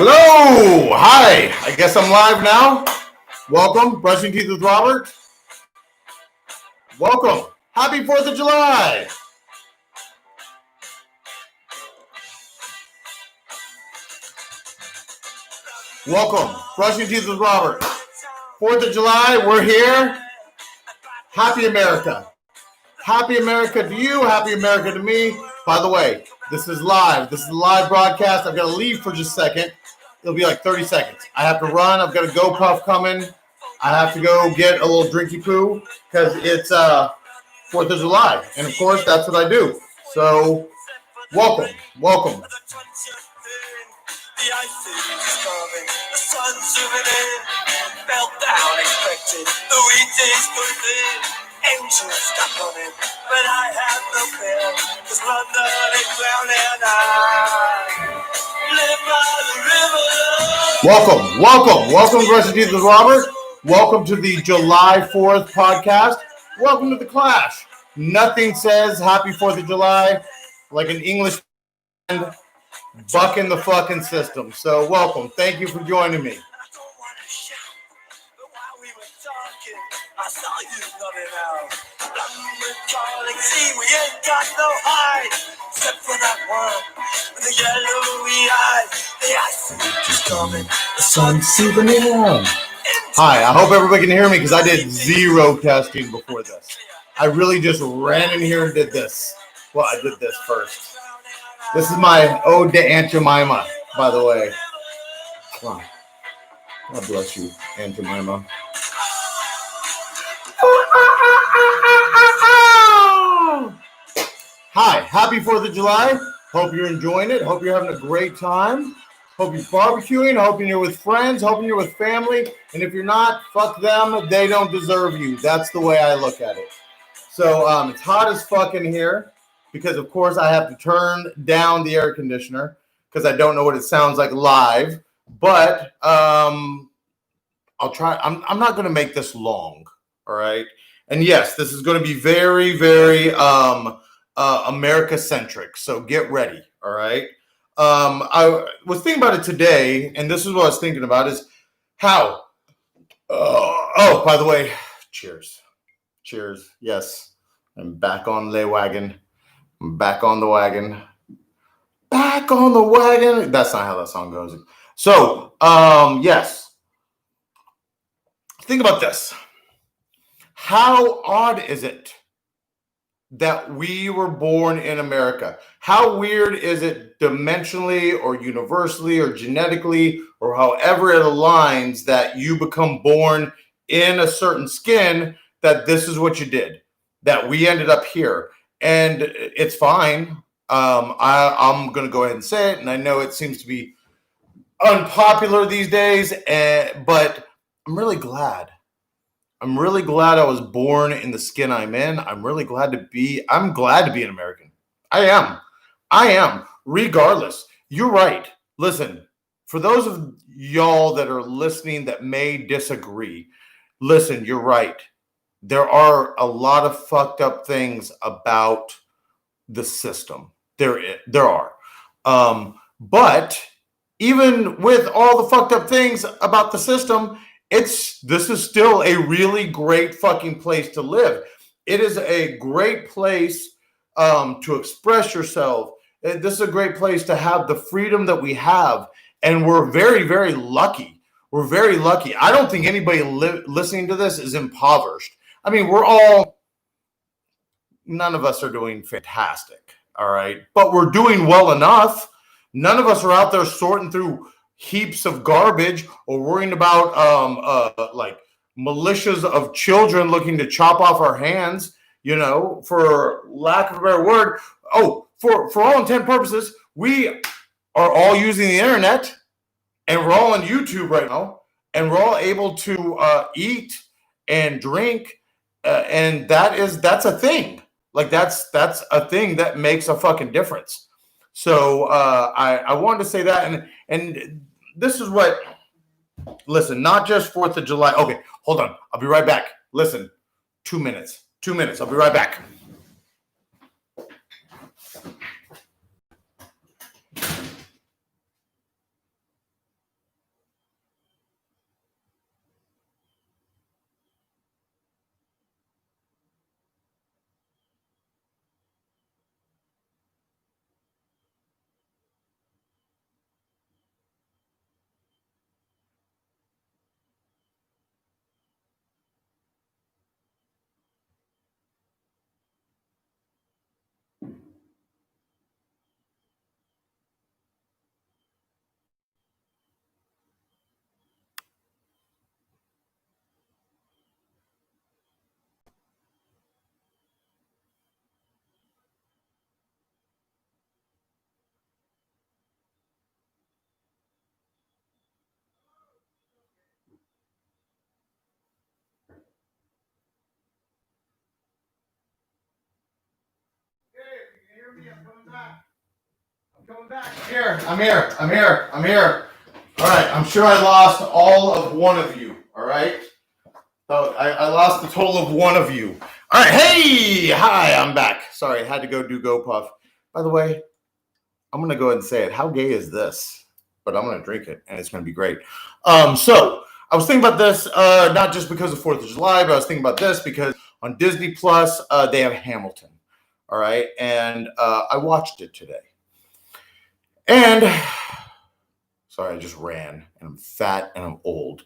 Hello, hi. I guess I'm live now. Welcome, Brushing Teeth with Robert. Welcome. Happy 4th of July. Welcome, Brushing Teeth with Robert. 4th of July, we're here. Happy America. Happy America to you, happy America to me. By the way, this is live. This is a live broadcast. I've got to leave for just a second. It'll be like 30 seconds. I have to run. I've got a Go Puff coming. I have to go get a little drinky poo because it's 4th of July. And of course, that's what I do. So, welcome. Welcome. The ice is coming, the sun's zooming in, felt down expected, the weekdays put in, engines stop running, but I have no fear, cause London is drowning, I live by the river. Welcome to Brushing Teeth with Robert. Welcome to the July 4th podcast. Welcome to the Clash. Nothing says happy 4th of July like an English band bucking the fucking system. So welcome. Thank you for joining me. I saw you running out. Darling, see, we ain't got no hide, except for that one with the yellowy eyes. The ice is coming, the sun's zooming in. Hi, I hope everybody can hear me because I did zero testing before this. I really just ran in here and did this. Well, I did this first. This is my ode to Aunt Jemima, by the way. Wow. God bless you, Aunt Jemima. Hi, happy 4th of July. Hope you're enjoying it. Hope you're having a great time. Hope you're barbecuing. Hoping you're with friends. Hoping you're with family. And if you're not, fuck them. They don't deserve you. That's the way I look at it. So it's hot as fuck in here because, of course, I have to turn down the air conditioner because I don't know what it sounds like live. But I'll try. I'm not going to make this long. All right. And yes, this is going to be very, very America-centric. So get ready. All right. I was thinking about it today, and this is what I was thinking about is how. Oh, by the way, cheers. Cheers. Yes. I'm back on the wagon. I'm back on the wagon. Back on the wagon. That's not how that song goes. So, yes. Think about this. How odd is it that we were born in America? How weird is it dimensionally or universally or genetically or however it aligns that you become born in a certain skin that this is what you did, that we ended up here? And it's fine. I'm going to go ahead and say it. And I know it seems to be unpopular these days, but I'm really glad. I'm really glad I was born in the skin I'm in. I'm glad to be an American. I am. Regardless. You're right. Listen, for those of y'all that are listening that may disagree, listen, you're right. There are a lot of fucked up things about the system. There are. But even with all the fucked up things about the system, this is still a really great fucking place to live. It is a great place to express yourself. This is a great place to have the freedom that we have. And we're very, very lucky. We're very lucky. I don't think anybody listening to this is impoverished. I mean, none of us are doing fantastic. All right. But we're doing well enough. None of us are out there sorting through heaps of garbage or worrying about like militias of children looking to chop off our hands, for lack of a better word. Oh, for all intent purposes, we are all using the internet and we're all on YouTube right now and we're all able to eat and drink. And that's a thing. Like that's a thing that makes a fucking difference. So I wanted to say that, and this is what. Listen, not just 4th of July. Okay, hold on. I'll be right back. Listen, 2 minutes. 2 minutes. I'll be right back. coming back. I'm here. All right. I'm sure I lost all of one of you. All right. So I lost a total of one of you. All right. Hey, hi, I'm back. Sorry, I had to go do GoPuff. By the way, I'm going to go ahead and say it. How gay is this? But I'm going to drink it, and it's going to be great. So I was thinking about this, not just because of 4th of July, but I was thinking about this because on Disney Plus, they have Hamilton. All right. And I watched it today. And sorry, I just ran, and I'm fat and I'm old.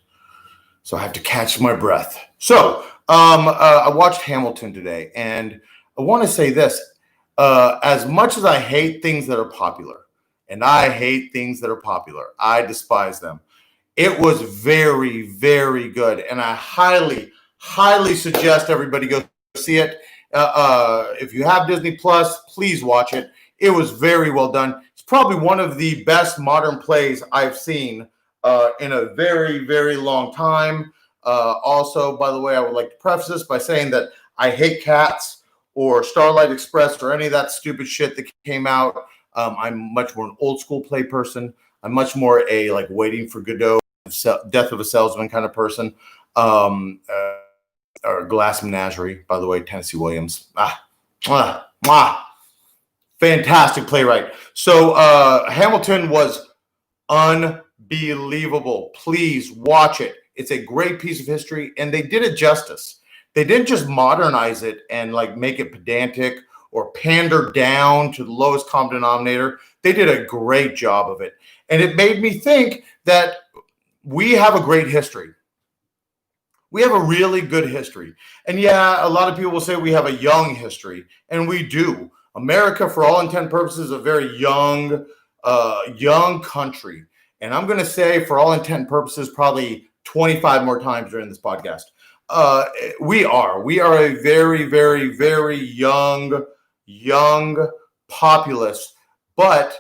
So I have to catch my breath. So I watched Hamilton today, and I want to say this. As much as I hate things that are popular, and I hate things that are popular, I despise them. It was very, very good, and I highly, highly suggest everybody go see it. If you have Disney Plus, please watch it. It was very well done. It's probably one of the best modern plays I've seen in a very, very long time. Also, by the way, I would like to preface this by saying that I hate Cats or Starlight Express or any of that stupid shit that came out. I'm much more an old school play person. I'm much more a like Waiting for Godot, Death of a Salesman kind of person. Or Glass Menagerie, by the way, Tennessee Williams. Fantastic playwright. So Hamilton was unbelievable. Please watch it. It's a great piece of history, and they did it justice. They didn't just modernize it and like make it pedantic or pander down to the lowest common denominator. They did a great job of it. And it made me think that we have a great history. We have a really good history. And yeah, a lot of people will say we have a young history, and we do. America, for all intent and purposes, is a very young country. And I'm going to say, for all intent and purposes, probably 25 more times during this podcast. We are a very, very, very young populace, but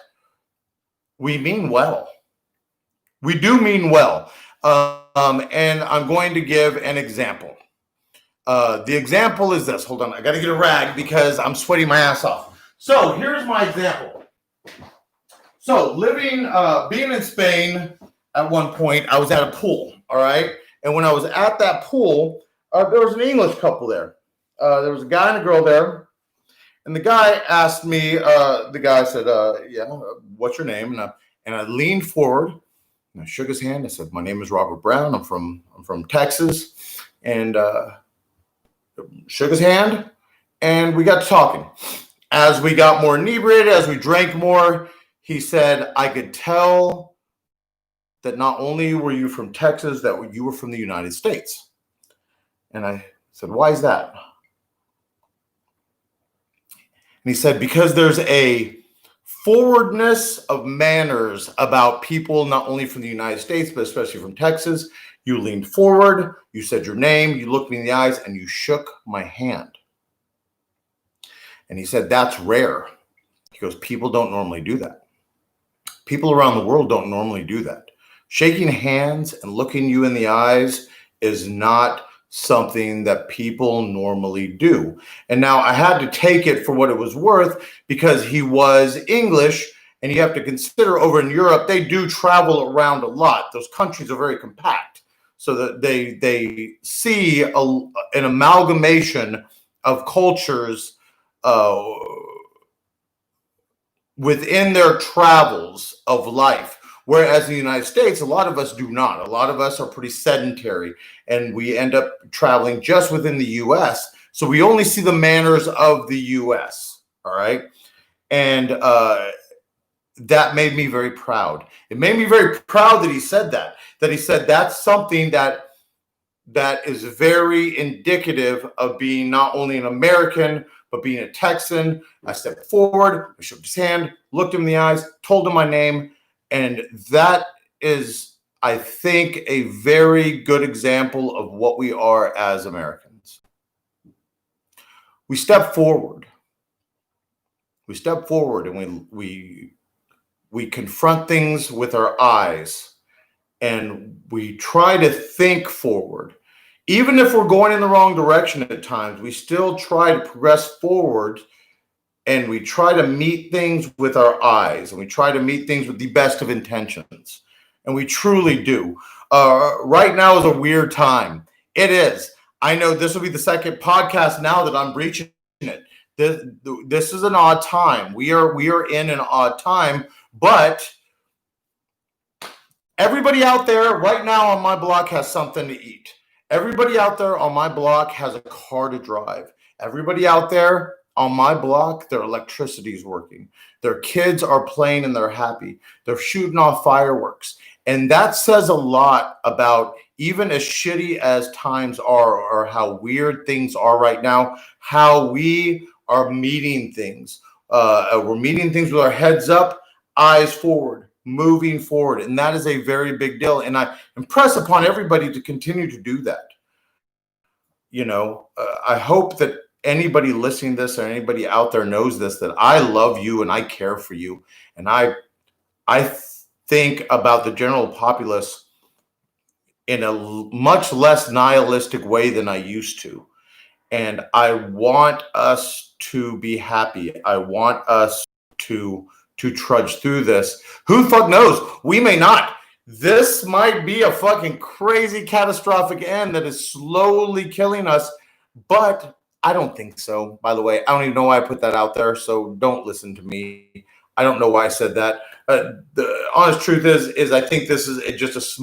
we mean well. We do mean well. And I'm going to give an example. The example is this. Hold on. I got to get a rag because I'm sweating my ass off. So here's my example. So being in Spain at one point, I was at a pool. All right. And when I was at that pool, there was an English couple there. There was a guy and a girl there. And the guy asked me, the guy said, yeah, what's your name? And I leaned forward and I shook his hand. I said, my name is Robert Brown. I'm from Texas. And shook his hand, and we got to talking. As we got more inebriated, as we drank more, he said, I could tell that not only were you from Texas, that you were from the United States. And I said, why is that? And he said, because there's a forwardness of manners about people not only from the United States, but especially from Texas. You leaned forward, you said your name, you looked me in the eyes, and you shook my hand. And he said, that's rare. He goes, people don't normally do that. People around the world don't normally do that. Shaking hands and looking you in the eyes is not something that people normally do. And now I had to take it for what it was worth because he was English, and you have to consider over in Europe, they do travel around a lot. Those countries are very compact. So that they see an amalgamation of cultures within their travels of life. Whereas in the United States, a lot of us do not. A lot of us are pretty sedentary, and we end up traveling just within the U.S. So we only see the manners of the U.S. All right. And that made me very proud. It made me very proud that he said that he said that's something that is very indicative of being not only an American, but being a Texan. I stepped forward, I shook his hand, looked him in the eyes, told him my name. And that is, I think, a very good example of what we are as Americans. We step forward. We step forward, and we confront things with our eyes, and we try to think forward. Even if we're going in the wrong direction at times, we still try to progress forward and we try to meet things with our eyes, and we try to meet things with the best of intentions, and we truly do. Right now is a weird time. It is. I know this will be the second podcast now that I'm breaching it. This is an odd time. We are in an odd time, but everybody out there right now on my block has something to eat. Everybody out there on my block has a car to drive. Everybody out there on my block, their electricity is working. Their kids are playing and they're happy. They're shooting off fireworks. And that says a lot about, even as shitty as times are, or how weird things are right now, how we are meeting things. We're meeting things with our heads up, eyes forward, moving forward. And that is a very big deal. And I impress upon everybody to continue to do that. I hope that anybody listening to this or anybody out there knows this, that I love you and I care for you. And I think about the general populace in a much less nihilistic way than I used to. And I want us to be happy. I want us to trudge through this. Who the fuck knows? We may not. This might be a fucking crazy catastrophic end that is slowly killing us, but I don't think so. By the way, I don't even know why I put that out there, so don't listen to me. I don't know why I said that. The honest truth is I think this is just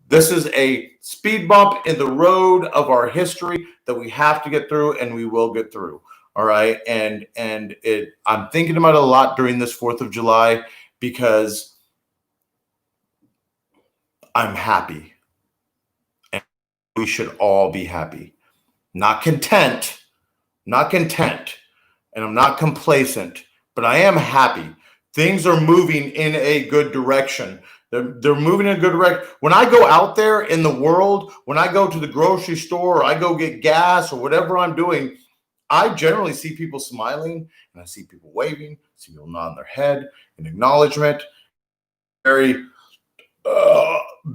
this is a speed bump in the road of our history that we have to get through, and we will get through. All right. And I'm thinking about it a lot during this 4th of July because I'm happy. And we should all be happy. Not content. And I'm not complacent, but I am happy. Things are moving in a good direction. They're moving in a good direction. When I go out there in the world, when I go to the grocery store or I go get gas or whatever I'm doing, I generally see people smiling and I see people waving, see people nodding their head in acknowledgement. Very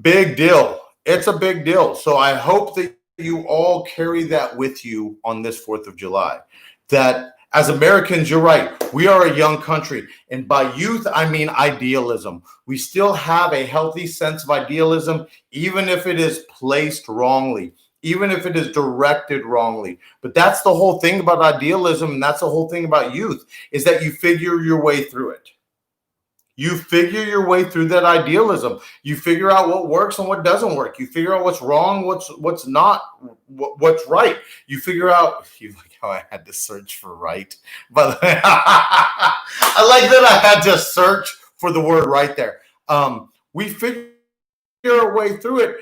big deal. It's a big deal. So I hope that you all carry that with you on this 4th of July. That as Americans, you're right. We are a young country. And by youth, I mean idealism. We still have a healthy sense of idealism, even if it is placed wrongly, even if it is directed wrongly. But that's the whole thing about idealism. And that's the whole thing about youth, is that you figure your way through it. You figure your way through that idealism. You figure out what works and what doesn't work. You figure out what's wrong, what's not, what's right. You figure out, you like how I had to search for right. But I like that I had to search for the word right there. We figure our way through it.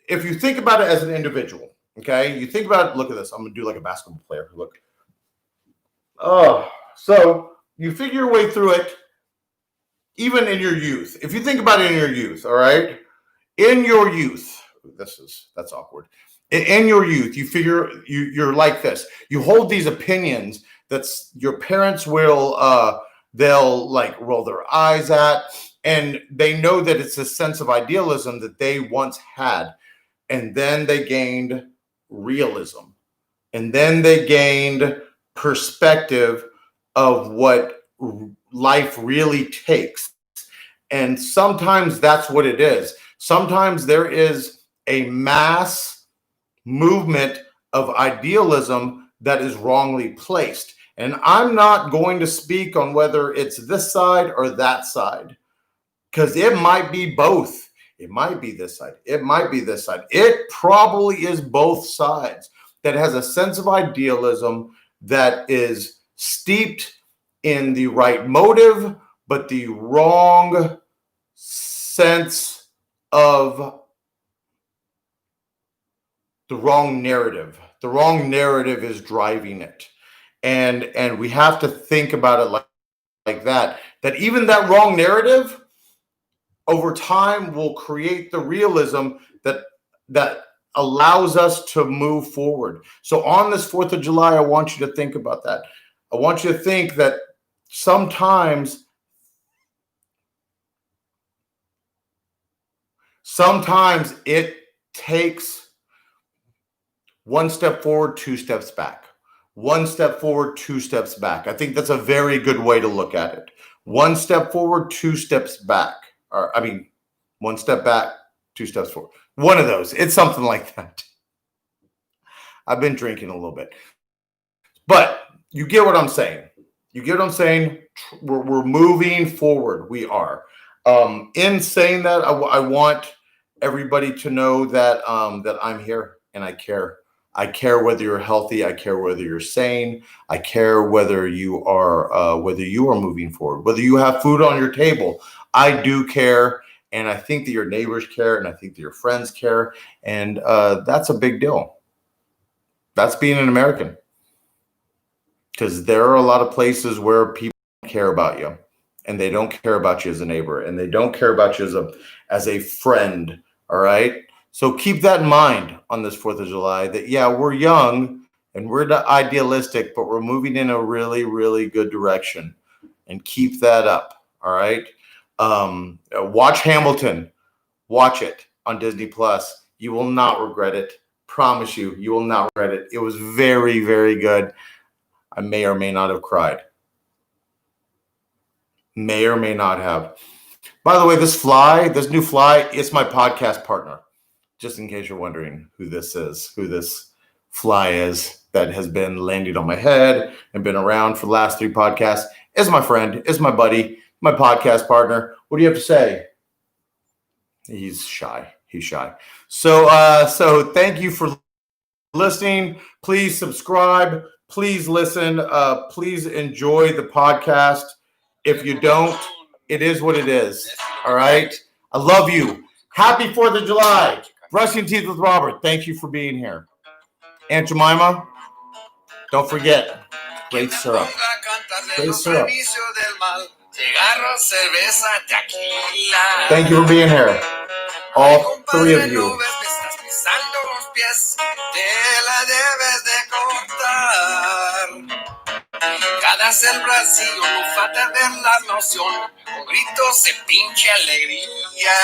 If you think about it as an individual, okay, you think about it, look at this. I'm going to do like a basketball player. Look. Oh, so you figure your way through it. Even in your youth, if you think about it in your youth, all right, in your youth, that's awkward. In your youth, you figure you're like this. You hold these opinions that your parents they'll like roll their eyes at, and they know that it's a sense of idealism that they once had, and then they gained realism, and then they gained perspective of what life really takes. And sometimes that's what it is. Sometimes there is a mass movement of idealism that is wrongly placed. And I'm not going to speak on whether it's this side or that side, because it might be both. It might be this side. It might be this side. It probably is both sides that has a sense of idealism that is steeped in the right motive, but the wrong sense of the wrong narrative. The wrong narrative is driving it. And we have to think about it like that. That even that wrong narrative over time will create the realism that allows us to move forward. So on this 4th of July, I want you to think about that. I want you to think that sometimes it takes one step forward, 2 steps back. 1 step forward, 2 steps back. I think that's a very good way to look at it. 1 step forward, 2 steps back. Or, 1 step back, 2 steps forward. One of those. It's something like that. I've been drinking a little bit. But you get what I'm saying. You get what I'm saying? We're moving forward. We are. In saying that, I want everybody to know that that I'm here and I care. I care whether you're healthy. I care whether you're sane. I care whether you are moving forward, whether you have food on your table. I do care, and I think that your neighbors care, and I think that your friends care, and that's a big deal. That's being an American, because there are a lot of places where people care about you, and they don't care about you as a neighbor, and they don't care about you as a friend. All right. So keep that in mind on this 4th of July, that, yeah, we're young and we're not idealistic, but we're moving in a really, really good direction, and keep that up. All right. Watch Hamilton. Watch it on Disney Plus. You will not regret it. Promise you, you will not regret it. It was very, very good. I may or may not have cried. May or may not have. By the way, this new fly, it's my podcast partner. Just in case you're wondering who this fly is that has been landing on my head and been around for the last 3 podcasts, is my friend, is my buddy, my podcast partner. What do you have to say? He's shy. So thank you for listening. Please subscribe. Please listen. Please enjoy the podcast. If you don't, it is what it is. All right. I love you. Happy 4th of July. Brushing Teeth with Robert. Thank you for being here. Aunt Jemima, don't forget, great syrup. Great syrup. Thank you for being here. All 3 of you. Cada celebración no falta ver la noción, con gritos de pinche alegría.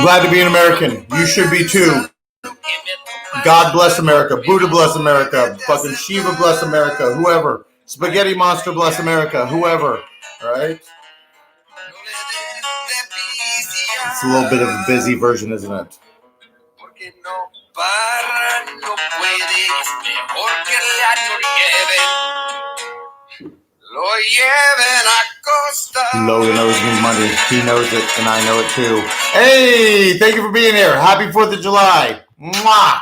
Glad to be an American. You should be too. God bless America. Buddha bless America. Fucking Shiva bless America. Whoever. Spaghetti Monster bless America. Whoever. All right? It's a little bit of a busy version, isn't it? Logan owes me money. He knows it, and I know it too. Hey, thank you for being here. Happy 4th of July. Mwah.